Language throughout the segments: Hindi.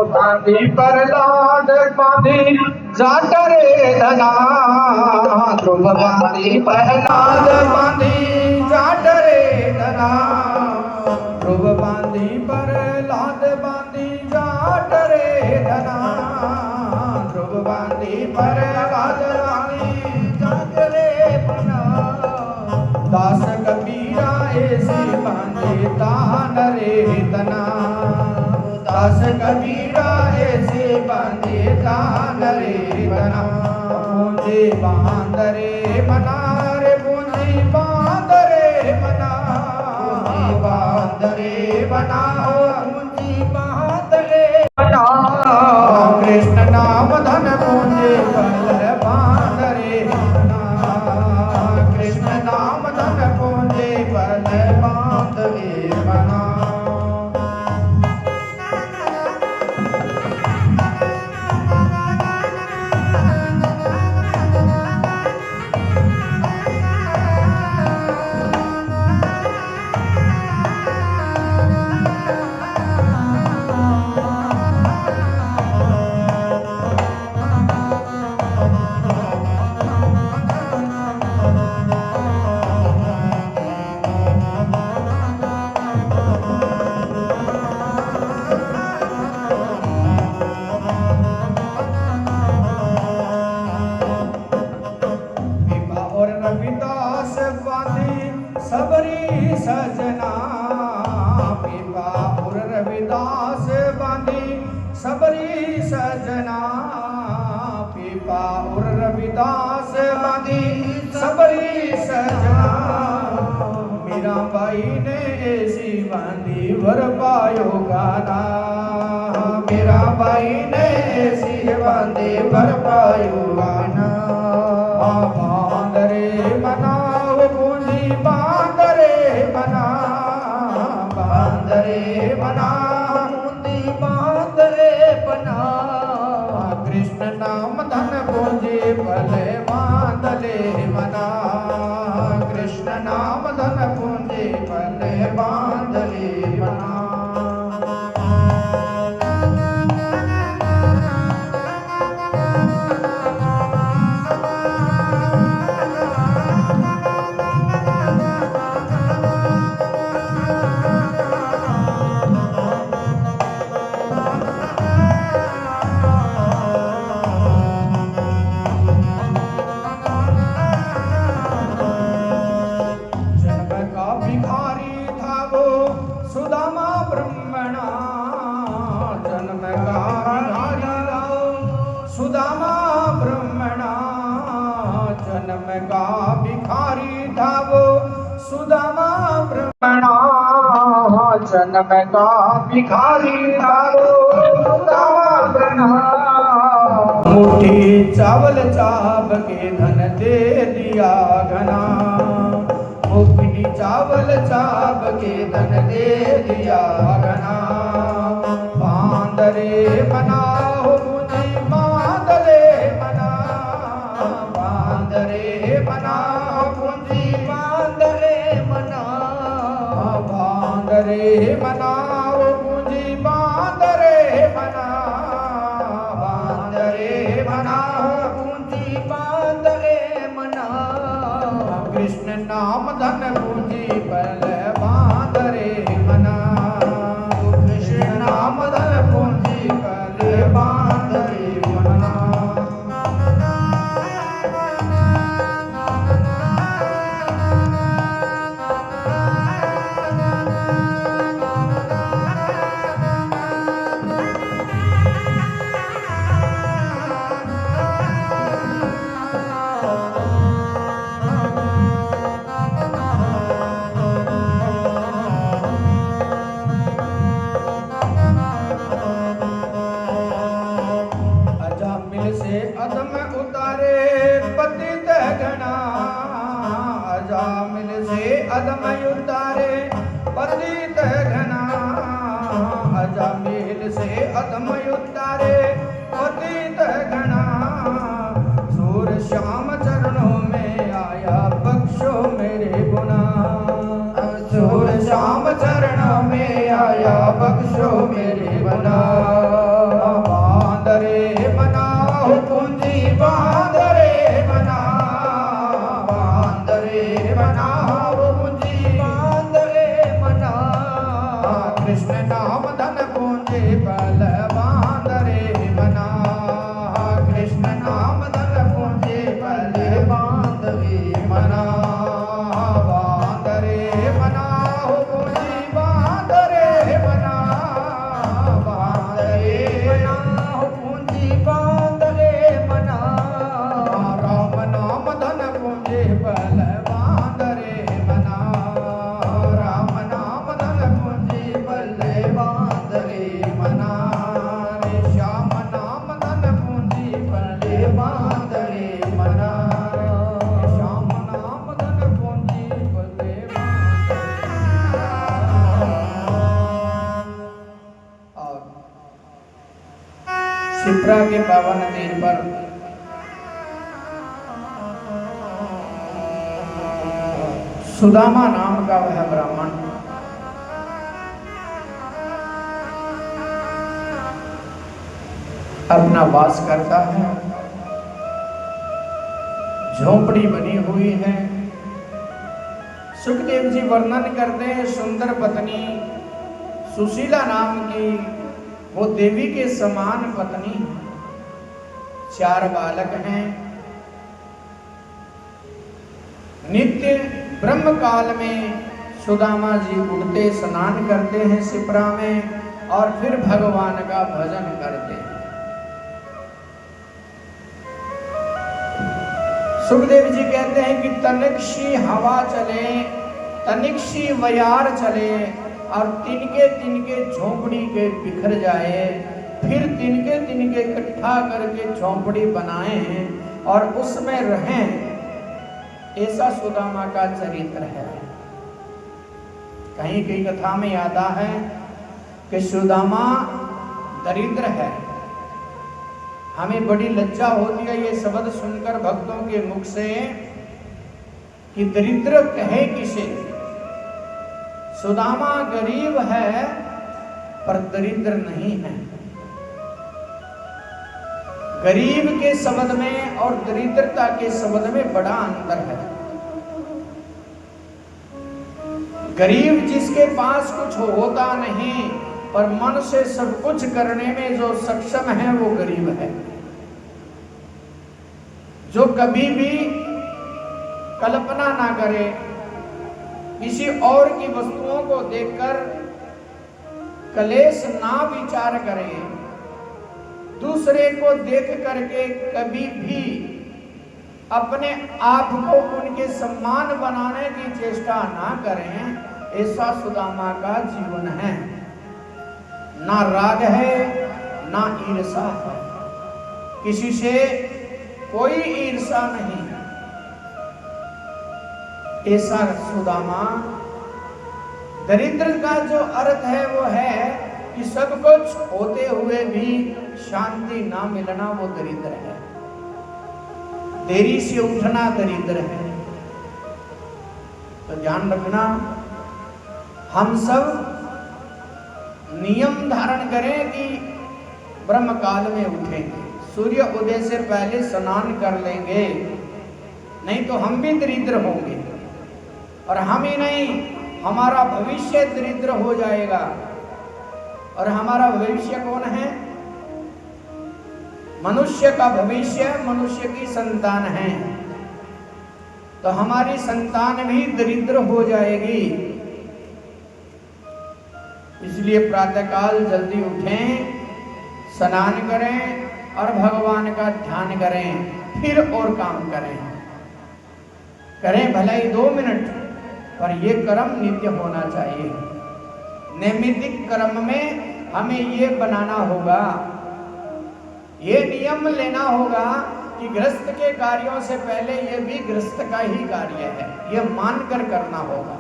बांधी प्रहलाद बांधी जाट रे धना, ध्रुव बांधी प्रहलाद बांधी जाट रे धना, ध्रुव बांधी प्रहलाद बांधी जाट रे धना, ध्रुव बांधी प्रहलाद बांधी जाट रे धना, दास कबीरा ऐसी बांधे तान रे तना, दास कबीरा ऐसे बांधे तान रे तना, पूंजी बांध रे मना रे पूंजी बांध रे मना, पूंजी बांध रे मना, पूंजी बांध रे मना, कृष्ण नाम धन पूंजी बल बांध रे मना, कृष्ण नाम धन पूंजी बल बांध रे मना। सबरी सजना पीपा और रविदास बांधी, सबरी सजना पीपा और रविदास बांधी, सबरी सजना, मीराबाई ने ऐसी बांधी वर पायो गाना, मीराबाई ने ऐसी बांधी वर पायो गाना, बांध रे मना पूंजी बांध रे मना, बांध रे मना पूंजी बांध रे मना, कृष्ण नाम धन पूंजी भले बांध ले मना, कृष्ण नाम धन पूंजी भले बांध ले मना। सुदामा ब्रह्मणा जन्म का सुदामा ब्रह्मणा जन्म का भिखारी था वो, सुदामा ब्रह्मणा जन्म का भिखारी था वो, सुदामा ब्रह्मणा, मुट्ठी चावल चाप के धन दे दिया घना, मुट्ठी चावल चाप के धन दे दिया घना, बांध रे मना पूंजी बांध रे मना, बांध रे मना पूंजी बांध रे मना, बांध रे मना पूंजी बांध रे मना, बांध रे मना पूंजी बांध रे मना, कृष्ण नाम धन पूंजी बल बांध रे मना, कृष्ण नाम धन पूंजी बल बांध रे मना। अधम उतारे पतित घना, अजामिल से अधम उतारे पतित घना, अजामिल से अधम उतारे पतित घना, सूर श्याम चरणों में आया बख्शो मेरे बख्शो मेरे बना। बांदरे बनाओ पूंजी बांदरे बना, बांदरे बनाओ पूंजी बांदरे बना। कृष्ण नाम धन पूंजी बल बांदरे बना, कृष्ण नाम धन पूंजी बल बांदरे बना। बांदरे बनाओ पूंजी बांदरे बना, बांदरे बनाओ पूंजी बांदरे बना। राम नाम धन पूंजी बल बांदरे बना, राम नाम धन पूंजी बल बांदरे बना। श्याम नाम धन पूंजी बल बांदरे बना, श्याम नाम धन पूंजी बल और शिप्रा के पावन तीर पर सुदामा नाम का वह ब्राह्मण अपना वास करता है। झोंपड़ी बनी हुई है। सुखदेव जी वर्णन करते हैं सुंदर पत्नी सुशीला नाम की वो देवी के समान पत्नी है। 4 बालक हैं। नित्य ब्रह्म काल में सुदामा जी उठते स्नान करते हैं शिप्रा में और फिर भगवान का भजन करते हैं। सुखदेव जी कहते हैं कि तनिक सी हवा चले, तनिक सी वयार चले और तिनके तिनके झोंपड़ी के बिखर जाए, फिर तिनके तिनके इकट्ठा करके झोंपड़ी बनाए और उसमें रहें। ऐसा सुदामा का चरित्र है। कहीं कहीं कथा में आता है कि सुदामा दरिद्र है। हमें बड़ी लज्जा होती है ये शब्द सुनकर भक्तों के मुख से कि दरिद्र कहे किसे। सुदामा गरीब है पर दरिद्र नहीं है। गरीब के शब्द में और दरिद्रता के शब्द में बड़ा अंतर है। गरीब जिसके पास कुछ होता नहीं पर मन से सब कुछ करने में जो सक्षम है वो गरीब है। जो कभी भी कल्पना ना करे, किसी और की वस्तुओं को देखकर कलेश ना विचार करे, दूसरे को देख करके कभी भी अपने आप को उनके सम्मान बनाने की चेष्टा ना करें, ऐसा सुदामा का जीवन है। ना राग है ना ईर्षा है, किसी से कोई ईर्षा नहीं। ऐसा सुदामा। दरिद्र का जो अर्थ है वो है कि सब कुछ होते हुए भी शांति ना मिलना, वो दरिद्र है। देरी से उठना दरिद्र है। तो ध्यान रखना, हम सब नियम धारण करें कि ब्रह्म काल में उठेंगे, सूर्य उदय से पहले स्नान कर लेंगे, नहीं तो हम भी दरिद्र होंगे। और हम ही नहीं, हमारा भविष्य दरिद्र हो जाएगा। और हमारा भविष्य कौन है? मनुष्य का भविष्य मनुष्य की संतान है। तो हमारी संतान भी दरिद्र हो जाएगी। इसलिए प्रातःकाल जल्दी उठें, स्नान करें और भगवान का ध्यान करें, फिर और काम करें भले ही 2 मिनट, पर ये कर्म नित्य होना चाहिए। नैमित्तिक कर्म में हमें ये बनाना होगा, ये नियम लेना होगा कि गृहस्थ के कार्यों से पहले ये भी गृहस्थ का ही कार्य है, ये मानकर करना होगा।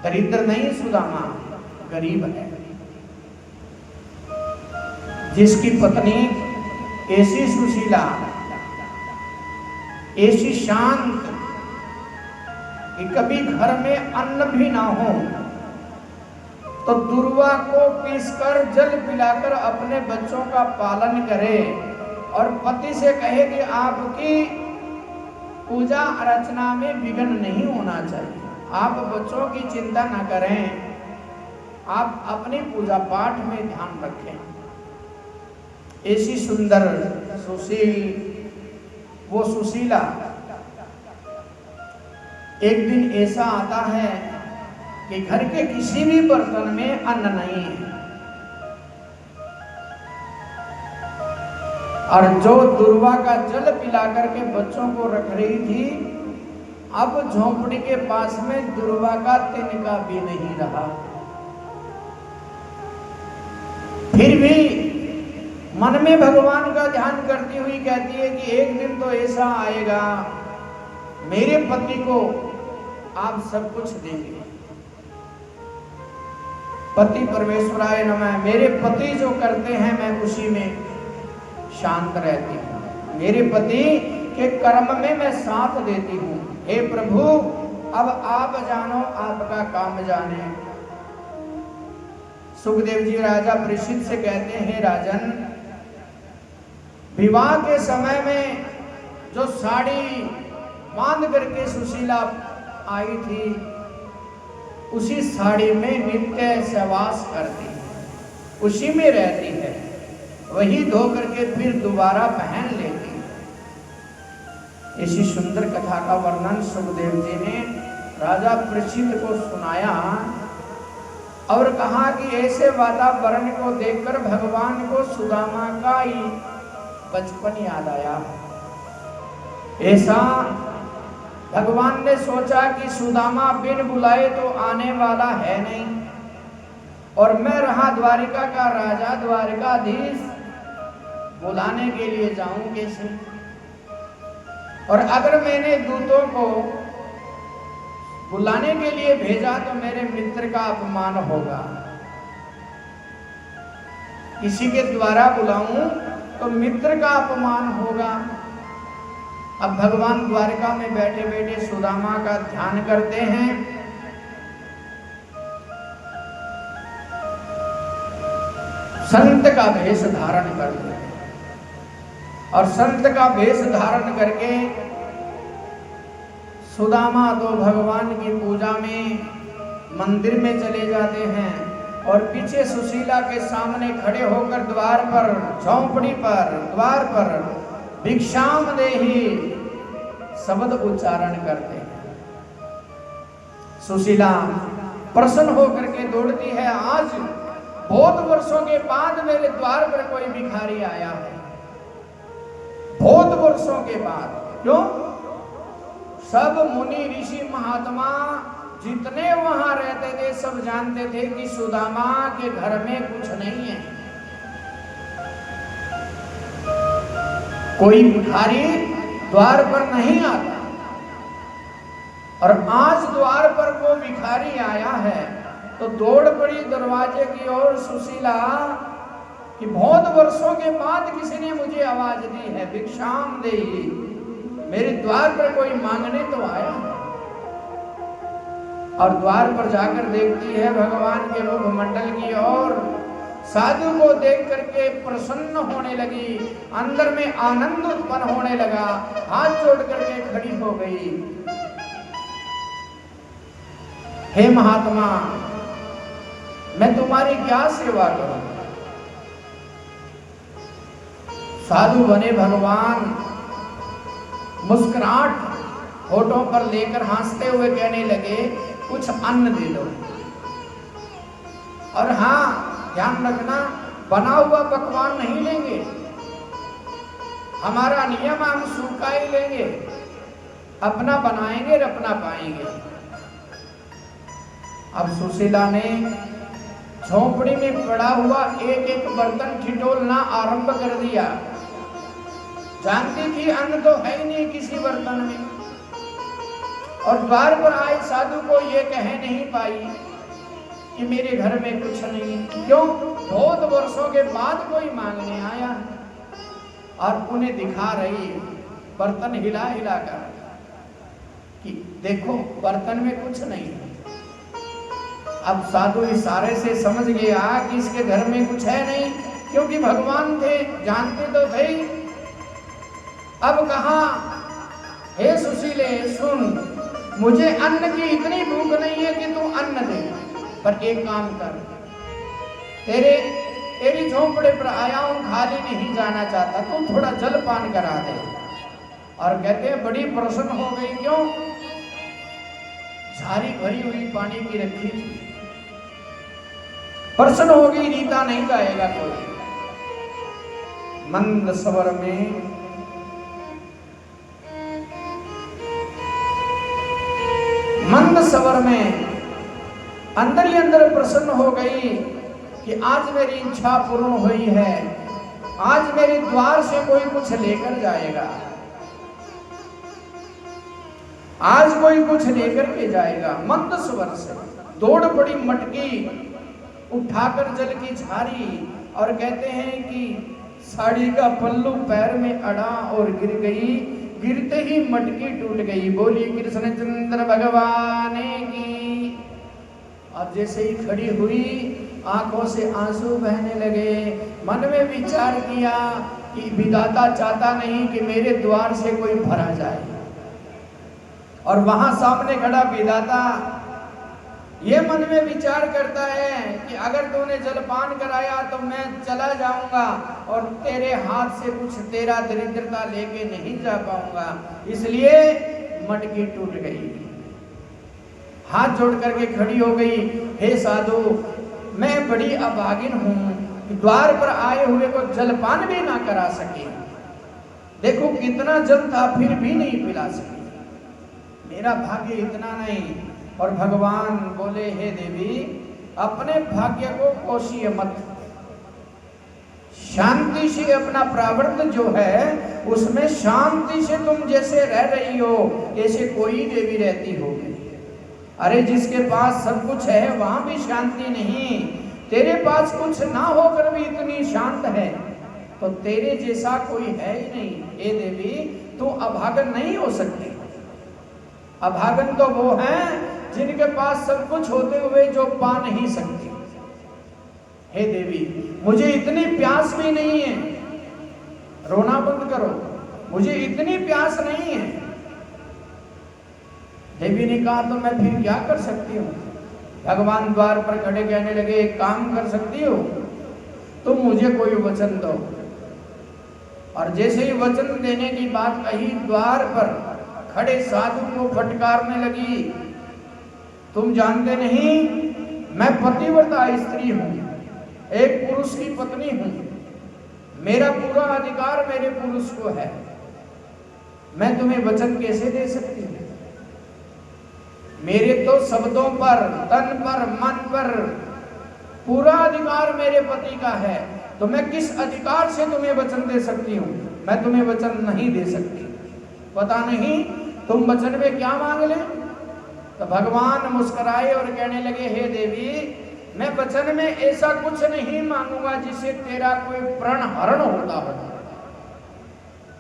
दरिद्र नहीं सुदामा, गरीब है। जिसकी पत्नी ऐसी सुशीला, ऐसी शांत कि कभी घर में अन्न भी ना हो, तो दुर्वा को पीसकर जल पिलाकर अपने बच्चों का पालन करे और पति से कहे कि आपकी पूजा अर्चना में विघ्न नहीं होना चाहिए, आप बच्चों की चिंता न करें, आप अपनी पूजा पाठ में ध्यान रखें। ऐसी सुंदर सुशील वो सुशीला एक दिन ऐसा आता है कि घर के किसी भी बर्तन में अन्न नहीं है और जो दुर्वा का जल पिला करके बच्चों को रख रही थी, अब झोंपड़ी के पास में दुर्वा का तिनका भी नहीं रहा। फिर भी मन में भगवान का ध्यान करती हुई कहती है कि एक दिन तो ऐसा आएगा मेरे पति को आप सब कुछ देंगे। पति परमेश्वराय नमः। मेरे पति जो करते हैं मैं उसी में शांत रहती हूँ, मेरे पति के कर्म में मैं साथ देती हूँ। हे प्रभु अब आप जानो, आपका काम जाने। सुखदेव जी राजा परीक्षित से कहते हैं, राजन विवाह के समय में जो साड़ी बांध करके सुशीला आई थी उसी साड़ी में नित्य सहवास करती है, उसी में रहती है, वही धो करके फिर दोबारा पहन लेती है। इसी सुंदर कथा का वर्णन सुखदेव जी ने राजा परीक्षित को सुनाया और कहा कि ऐसे वातावरण को देखकर भगवान को सुदामा का ही बचपन याद आया। ऐसा भगवान ने सोचा कि सुदामा बिन बुलाए तो आने वाला है नहीं और मैं रहा द्वारिका का राजा, द्वारिकाधीश, बुलाने के लिए जाऊं कैसे? और अगर मैंने दूतों को बुलाने के लिए भेजा तो मेरे मित्र का अपमान होगा। किसी के द्वारा बुलाऊं तो मित्र का अपमान होगा। अब भगवान द्वारिका में बैठे बैठे सुदामा का ध्यान करते हैं। संत का भेष धारण करते हैं और संत का भेष धारण करके सुदामा तो भगवान की पूजा में मंदिर में चले जाते हैं और पीछे सुशीला के सामने खड़े होकर द्वार पर, झोंपड़ी पर, द्वार पर भिक्षाम देहि शब्द उच्चारण करते हैं। सुशीला प्रसन्न होकर के दौड़ती है, आज बहुत वर्षों के बाद मेरे द्वार पर कोई भिखारी आया है, बहुत वर्षों के बाद। क्यों? सब मुनि ऋषि महात्मा जितने वहां रहते थे सब जानते थे कि सुदामा के घर में कुछ नहीं है, कोई भिखारी द्वार पर नहीं आता। और आज द्वार पर वो भिखारी आया है तो दौड़ पड़ी दरवाजे की ओर सुशीला कि बहुत वर्षों के बाद किसी ने मुझे आवाज दी है, भिक्षाम देहि, मेरे द्वार पर कोई मांगने तो आया है। और द्वार पर जाकर देखती है भगवान के मुखमंडल की ओर, साधु को देख करके प्रसन्न होने लगी, अंदर में आनंद उत्पन्न होने लगा, हाथ जोड़ करके खड़ी हो गई। हे महात्मा, मैं तुम्हारी क्या सेवा करूं? साधु बने भगवान मुस्कुराहट होठों पर लेकर हंसते हुए कहने लगे, कुछ अन्न दे दो। और हाँ, ध्यान रखना, बना हुआ पकवान नहीं लेंगे, हमारा नियम हम सूखा ही लेंगे, अपना बनाएंगे और अपना पाएंगे। अब सुशीला ने झोंपड़ी में पड़ा हुआ एक एक बर्तन ठिठोलना आरंभ कर दिया। जानती थी अन्न तो है ही नहीं किसी बर्तन में, और द्वार पर आए साधु को ये कह नहीं पाई कि मेरे घर में कुछ नहीं। क्यों? बहुत वर्षों के बाद कोई मांगने आया और उन्हें दिखा रही बर्तन हिला हिला कर कि देखो बर्तन में कुछ नहीं है। अब साधु इशारे से समझ गया कि इसके घर में कुछ है नहीं, क्योंकि भगवान थे, जानते तो थे। अब कहा, हे सुशीले सुन, मुझे अन्न की इतनी भूख नहीं है कि तू अन्न दे, पर एक काम कर, तेरी झोंपड़े पर आया हूं, खाली नहीं जाना चाहता, तू थोड़ा जल पान करा दे। और कहते हैं बड़ी प्रसन्न हो गई। क्यों? झारी भरी हुई पानी की रखी थी, प्रसन्न हो गई, रीता नहीं जाएगा कोई। मंद स्वर में अंदर ही अंदर प्रसन्न हो गई कि आज मेरी इच्छा पूर्ण हुई है, आज मेरे द्वार से कोई कुछ लेकर जाएगा, आज कोई कुछ लेकर के जाएगा। मंद स्वर से दौड़ पड़ी मटकी, उठाकर जल की झारी, और कहते हैं कि साड़ी का पल्लू पैर में अड़ा और गिर गई, गिरते ही मटकी टूट गई। बोली कृष्णचंद्र भगवान की। अब जैसे ही खड़ी हुई, आंखों से आंसू बहने लगे। मन में विचार किया कि विधाता चाहता नहीं कि मेरे द्वार से कोई भरा जाए, और वहां सामने खड़ा विधाता ये मन में विचार करता है कि अगर तूने जलपान कराया तो मैं चला जाऊंगा और तेरे हाथ से कुछ तेरा दरिद्रता लेके नहीं जा पाऊंगा, इसलिए मटकी टूट गई। हाथ जोड़ करके खड़ी हो गई, हे साधु, मैं बड़ी अभागिन हूं, द्वार पर आए हुए को जलपान भी ना करा सके। देखो कितना जल था, फिर भी नहीं पिला सके, मेरा भाग्य इतना नहीं। और भगवान बोले, हे देवी, अपने भाग्य को कोशिए मत, शांति से अपना प्रारब्ध जो है उसमें शांति से तुम जैसे रह रही हो, ऐसे कोई देवी रहती होगी। अरे जिसके पास सब कुछ है वहां भी शांति नहीं, तेरे पास कुछ ना होकर भी इतनी शांत है, तो तेरे जैसा कोई है ही नहीं। हे देवी, तू अभागन नहीं हो सकती। अभागन तो वो हैं जिनके पास सब कुछ होते हुए जो पा नहीं सकती। हे देवी, मुझे इतनी प्यास भी नहीं है, रोना बंद करो, मुझे इतनी प्यास नहीं है। देवी ने कहा, तो मैं फिर क्या कर सकती हूँ? भगवान द्वार पर खड़े कहने लगे, एक काम कर सकती हो, तुम मुझे कोई वचन दो। और जैसे ही वचन देने की बात कही, द्वार पर खड़े साधु को फटकारने लगी, तुम जानते नहीं, मैं पतिव्रता स्त्री हूं, एक पुरुष की पत्नी हूं, मेरा पूरा अधिकार मेरे पुरुष को है, मैं तुम्हें वचन कैसे दे सकती हूं? मेरे तो शब्दों पर, तन पर, मन पर पूरा अधिकार मेरे पति का है, तो मैं किस अधिकार से तुम्हें वचन दे सकती हूँ? मैं तुम्हें वचन नहीं दे सकती। पता नहीं तुम वचन में क्या मांग ले? तो भगवान मुस्कुराए और कहने लगे, हे देवी, मैं वचन में ऐसा कुछ नहीं मांगूंगा जिससे तेरा कोई प्रण हरण होता हो,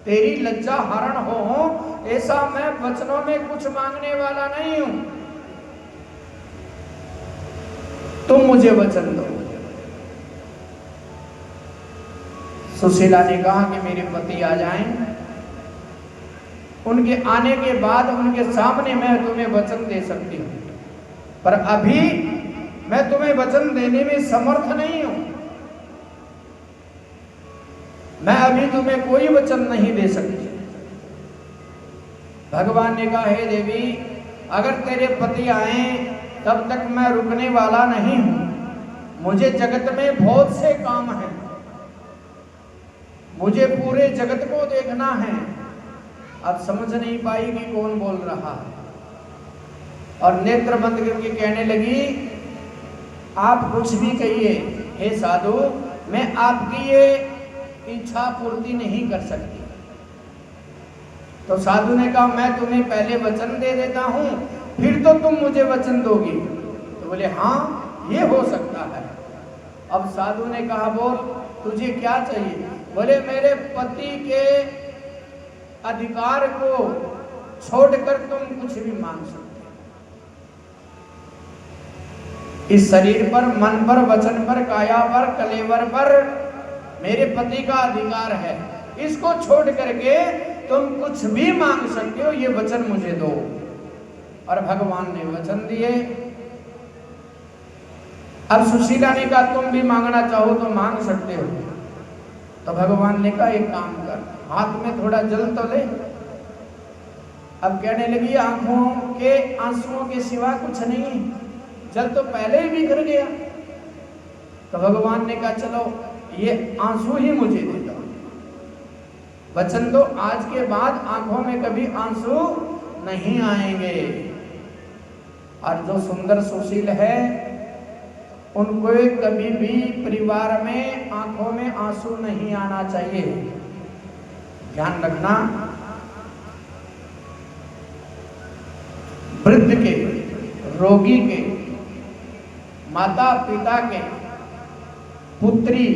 तेरी लज्जा हरण हो, ऐसा मैं वचनों में कुछ मांगने वाला नहीं हूं। तुम मुझे वचन दो। सुशीला ने कहा कि मेरे पति आ जाएं, उनके आने के बाद उनके सामने मैं तुम्हें वचन दे सकती हूँ, पर अभी मैं तुम्हें वचन देने में समर्थ नहीं हूं। मैं अभी तुम्हें कोई वचन नहीं दे सकती। भगवान ने कहा, हे देवी, अगर तेरे पति आए तब तक मैं रुकने वाला नहीं हूं। मुझे जगत में बहुत से काम हैं, मुझे पूरे जगत को देखना है। अब समझ नहीं पाई कि कौन बोल रहा है, और नेत्र बंद करके कहने लगी, आप कुछ भी कहिए, हे साधु, मैं आपकी ये इच्छा पूर्ति नहीं कर सकती। तो साधु ने कहा, मैं तुम्हें पहले वचन दे देता हूं, फिर तो तुम मुझे वचन दोगी। तो बोले, हाँ, ये हो सकता है। अब साधु ने कहा, बोल, तुझे क्या चाहिए? बोले, मेरे पति के अधिकार को छोड़कर तुम कुछ भी मांग सकते हो। इस शरीर पर, मन पर, वचन पर, काया पर, कलेवर पर मेरे पति का अधिकार है। इसको छोड़ करके तुम कुछ भी मांग सकते हो, ये वचन मुझे दो। और भगवान ने वचन दिए। अब सुशीला ने कहा तुम भी मांगना चाहो तो मांग सकते हो। तो भगवान ने कहा एक काम कर, हाथ में थोड़ा जल तो ले। अब कहने लगी आंखों के आंसुओं के सिवा कुछ नहीं, जल तो पहले ही बिखर गया। तो भगवान ने कहा चलो ये आंसू ही मुझे दे दो, वचन दो आज के बाद आंखों में कभी आंसू नहीं आएंगे। और जो सुंदर सुशील है उनको कभी भी परिवार में आंखों में आंसू नहीं आना चाहिए, ध्यान रखना। वृद्ध के, रोगी के, माता पिता के, पुत्री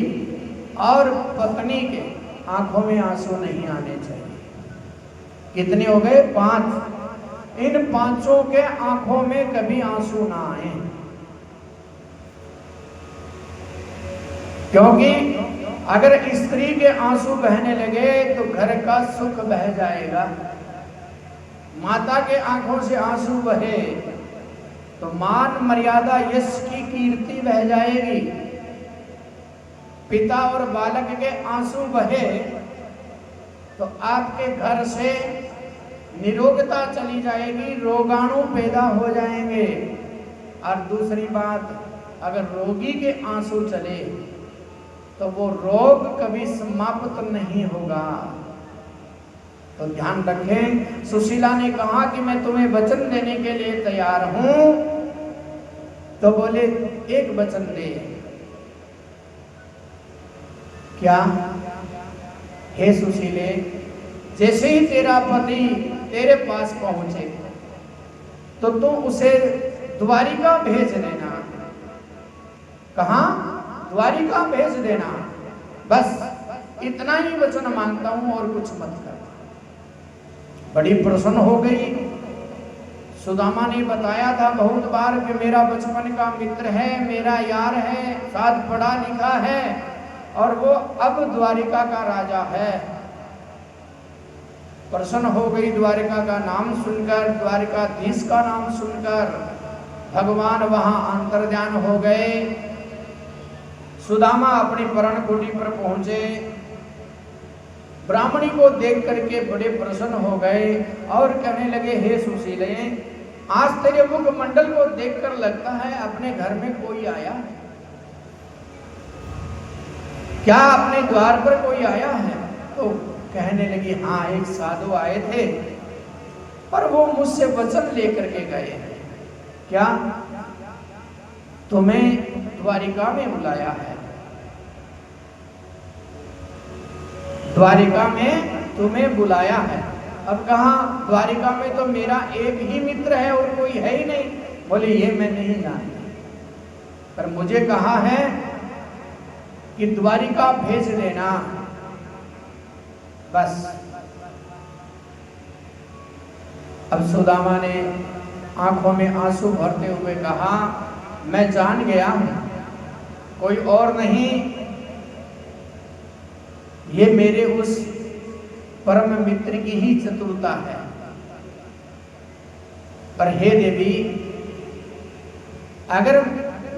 और पत्नी के आंखों में आंसू नहीं आने चाहिए। कितने हो गए? 5। इन 5 के आंखों में कभी आंसू ना आए, क्योंकि अगर स्त्री के आंसू बहने लगे तो घर का सुख बह जाएगा। माता के आंखों से आंसू बहे तो मान मर्यादा यश की कीर्ति बह जाएगी। पिता और बालक के आंसू बहे तो आपके घर से निरोगता चली जाएगी, रोगाणु पैदा हो जाएंगे। और दूसरी बात, अगर रोगी के आंसू चले तो वो रोग कभी समाप्त नहीं होगा। तो ध्यान रखें। सुशीला ने कहा कि मैं तुम्हें वचन देने के लिए तैयार हूं। तो बोले एक वचन दे। क्या? हे सुशीले, जैसे ही तेरा पति तेरे पास पहुंचे तो तुम उसे द्वारिका भेज देना। कहां? द्वारिका भेज देना। बस इतना ही वचन मांगता हूं और कुछ मत कर। बड़ी प्रसन्न हो गई। सुदामा ने बताया था बहुत बार कि मेरा बचपन का मित्र है, मेरा यार है, साथ पढ़ा लिखा है और वो अब द्वारिका का राजा है। प्रसन्न हो गई द्वारिका का नाम सुनकर, द्वारिकाधीश का नाम सुनकर। भगवान वहां अंतर्ध्यान हो गए। सुदामा अपनी परण कुटी पर पहुंचे। ब्राह्मणी को देख करके बड़े प्रसन्न हो गए और कहने लगे हे सुशीले, आज तेरे मुख मंडल को देखकर लगता है अपने घर में कोई आया। क्या अपने द्वार पर कोई आया है? तो कहने लगी हाँ, एक साधु आए थे पर वो मुझसे वचन लेकर के गए हैं। क्या? तुम्हें द्वारिका में बुलाया है। द्वारिका में तुम्हें बुलाया है। अब कहा? द्वारिका में तो मेरा एक ही मित्र है और कोई है ही नहीं। बोले ये मैं नहीं जानता, पर मुझे कहा है कि द्वारिका भेज देना। बस। अब सुदामा ने आंखों में आंसू भरते हुए कहा मैं जान गया हूं, कोई और नहीं, ये मेरे उस परम मित्र की ही चतुरता है। पर हे देवी, अगर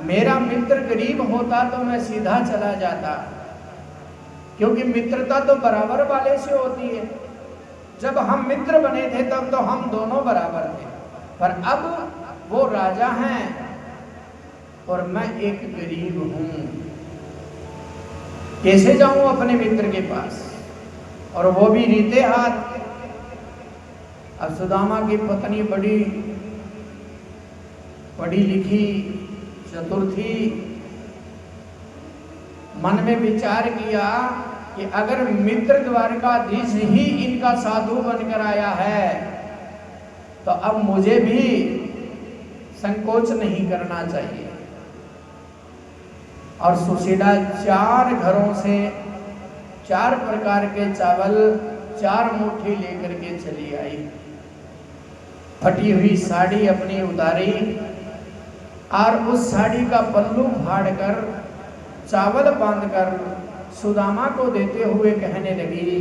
मेरा मित्र गरीब होता तो मैं सीधा चला जाता, क्योंकि मित्रता तो बराबर वाले से होती है। जब हम मित्र बने थे तब तो हम दोनों बराबर थे, पर अब वो राजा हैं और मैं एक गरीब हूं। कैसे जाऊं अपने मित्र के पास, और वो भी रीते हाथ। अब सुदामा की पत्नी बड़ी पढ़ी लिखी चतुर थी। मन में विचार किया कि अगर मित्र द्वारकाधीश ही इनका साधु बनकर आया है तो अब मुझे भी संकोच नहीं करना चाहिए। और सुशीला 4 घरों से 4 प्रकार के चावल 4 मुट्ठी लेकर के चली आई। फटी हुई साड़ी अपनी उतारी और उस साड़ी का पल्लू फाड़कर चावल बांधकर सुदामा को देते हुए कहने लगी,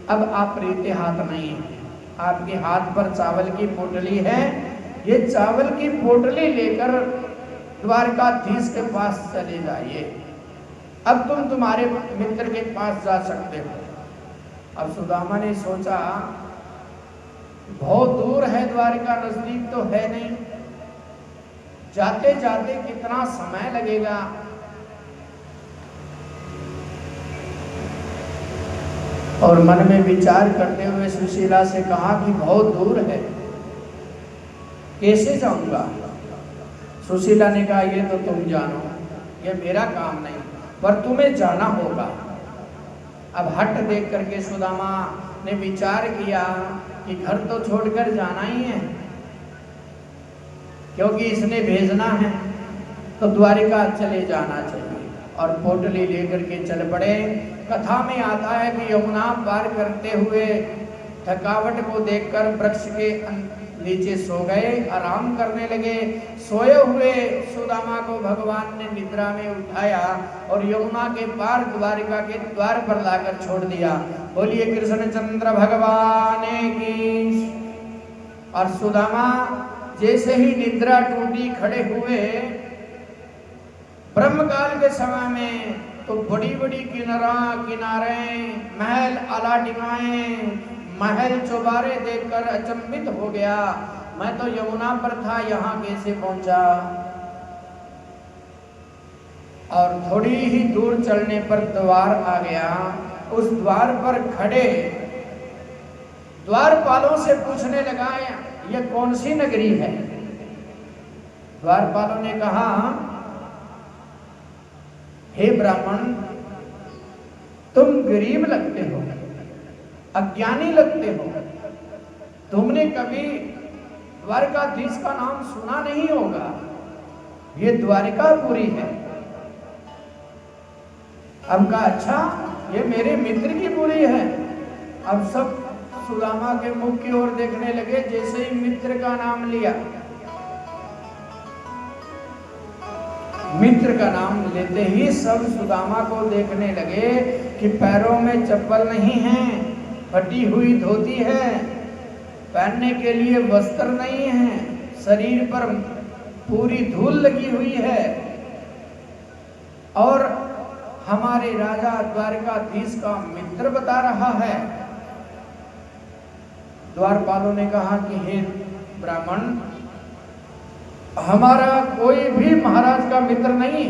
अब आप रीते हाथ नहीं है, आपके हाथ पर चावल की पोटली है, ये चावल की पोटली लेकर द्वारकाधीश के पास चले जाइए, अब तुम तुम्हारे मित्र के पास जा सकते हो। अब सुदामा ने सोचा बहुत दूर है द्वारका, नजदीक तो है नहीं, जाते जाते कितना समय लगेगा। और मन में विचार करते हुए सुशीला से कहा कि बहुत दूर है, कैसे जाऊंगा। सुशीला ने कहा ये तो तुम जानो, ये मेरा काम नहीं, पर तुम्हें जाना होगा। अब हट देख करके सुदामा ने विचार किया कि घर तो छोड़कर जाना ही है, क्योंकि इसने भेजना है तो द्वारिका चले जाना चाहिए। और पोटली लेकर के चल पड़े। कथा में आता है कि यमुना पार करते हुए थकावट को देखकर वृक्ष के नीचे सो गए, आराम करने लगे। सोए हुए सुदामा को भगवान ने निद्रा में उठाया और यमुना के पार द्वारिका के द्वार पर लाकर छोड़ दिया। बोलिए कृष्णचंद्र भगवान की। और सुदामा जैसे ही निद्रा टूटी खड़े हुए, ब्रह्मकाल के समय में तो बड़ी बड़ी किनारे, महल अलाटिकाएं, महल चौबारे देखकर अचंभित हो गया, मैं तो यमुना पर था, यहाँ कैसे पहुंचा। और थोड़ी ही दूर चलने पर द्वार आ गया। उस द्वार पर खड़े द्वारपालों से पूछने लगा, यह कौन सी नगरी है। द्वारपालों ने कहा, हे ब्राह्मण, तुम गरीब लगते हो, अज्ञानी लगते हो, तुमने कभी द्वारकाधीश का नाम सुना नहीं होगा, ये द्वारिकापुरी है। अब कहा, अच्छा ये मेरे मित्र की पुरी है। अब सब सुदामा के मुख की ओर देखने लगे, जैसे ही मित्र का नाम लिया, मित्र का नाम लेते ही सब सुदामा को देखने लगे कि पैरों में चप्पल नहीं है, फटी हुई धोती है, पहनने के लिए वस्त्र नहीं है, शरीर पर पूरी धूल लगी हुई है, और हमारे राजा द्वारकाधीश का मित्र बता रहा है। द्वारपालों ने कहा कि हे ब्राह्मण, हमारा कोई भी महाराज का मित्र नहीं,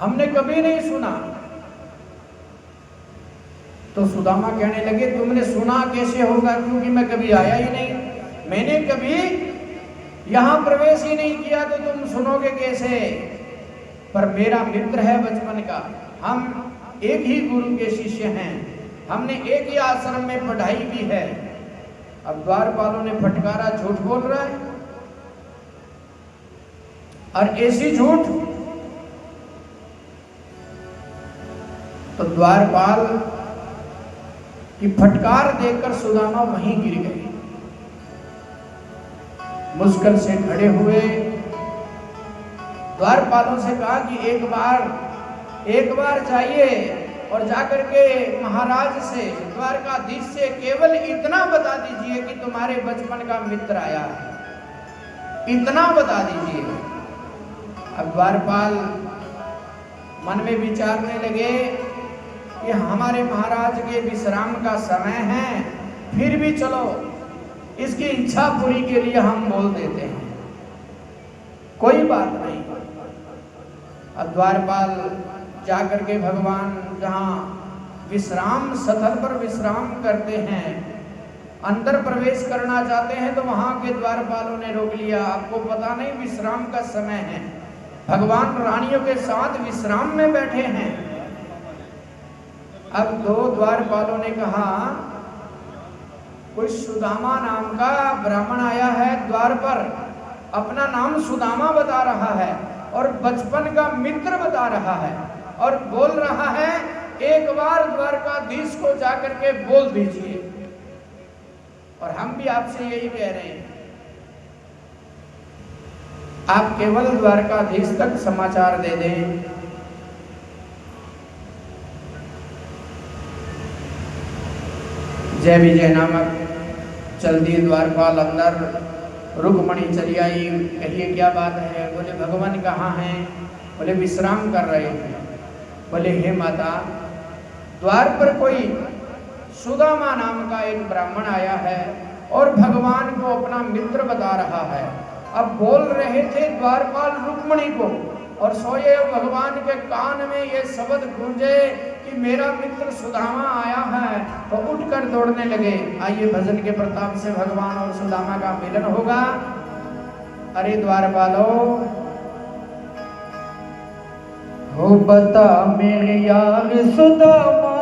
हमने कभी नहीं सुना। तो सुदामा कहने लगे, तुमने सुना कैसे होगा, क्योंकि मैं कभी आया ही नहीं, मैंने कभी यहां प्रवेश ही नहीं किया, तो तुम सुनोगे कैसे। पर मेरा मित्र है बचपन का, हम एक ही गुरु के शिष्य हैं, हमने एक ही आश्रम में पढ़ाई की है। अब द्वारपालों ने फटकारा, झूठ बोल रहा है, और ऐसी झूठ। तो द्वारपाल की फटकार देखकर सुदामा वहीं गिर गए। मुश्किल से खड़े हुए द्वारपालों से कहा कि एक बार जाइए और जाकर के महाराज से, द्वारकाधीश से केवल इतना बता दीजिए कि तुम्हारे बचपन का मित्र आया है, इतना बता दीजिए। अब द्वारपाल मन में विचारने लगे कि हमारे महाराज के विश्राम का समय है, फिर भी चलो इसकी इच्छा पूरी के लिए हम बोल देते हैं, कोई बात नहीं। अब द्वारपाल जाकर के भगवान जहाँ विश्राम स्थल पर विश्राम करते हैं, अंदर प्रवेश करना चाहते हैं, तो वहां के द्वारपालों ने रोक लिया। आपको पता नहीं विश्राम का समय है, भगवान रानियों के साथ विश्राम में बैठे हैं। अब दो द्वारपालों ने कहा, कोई सुदामा नाम का ब्राह्मण आया है द्वार पर, अपना नाम सुदामा बता रहा है और बचपन का मित्र बता रहा है, और बोल रहा है एक बार द्वारकाधीश को जाकर के बोल दीजिए। और हम भी आपसे यही कह रहे हैं। आप केवल द्वारकाधीश तक समाचार दे दें। जय विजय नामक चल दिए द्वारपाल अंदर। रुक्मणी चली आई, कहिए क्या बात है? बोले भगवान कहाँ हैं? बोले विश्राम कर रहे हैं। बोले हे माता, द्वार पर कोई सुदामा नाम का एक ब्राह्मण आया है और भगवान को अपना मित्र बता रहा है। अब बोल रहे थे द्वारपाल रुक्मणी को, और सोए भगवान के कान में ये शब्द गूंजे कि मेरा मित्र सुदामा आया है, तो उठकर दौड़ने लगे। आइए भजन के प्रताप से भगवान और सुदामा का मिलन होगा। अरे द्वारपालो, हो बता मेरे यार सुदामा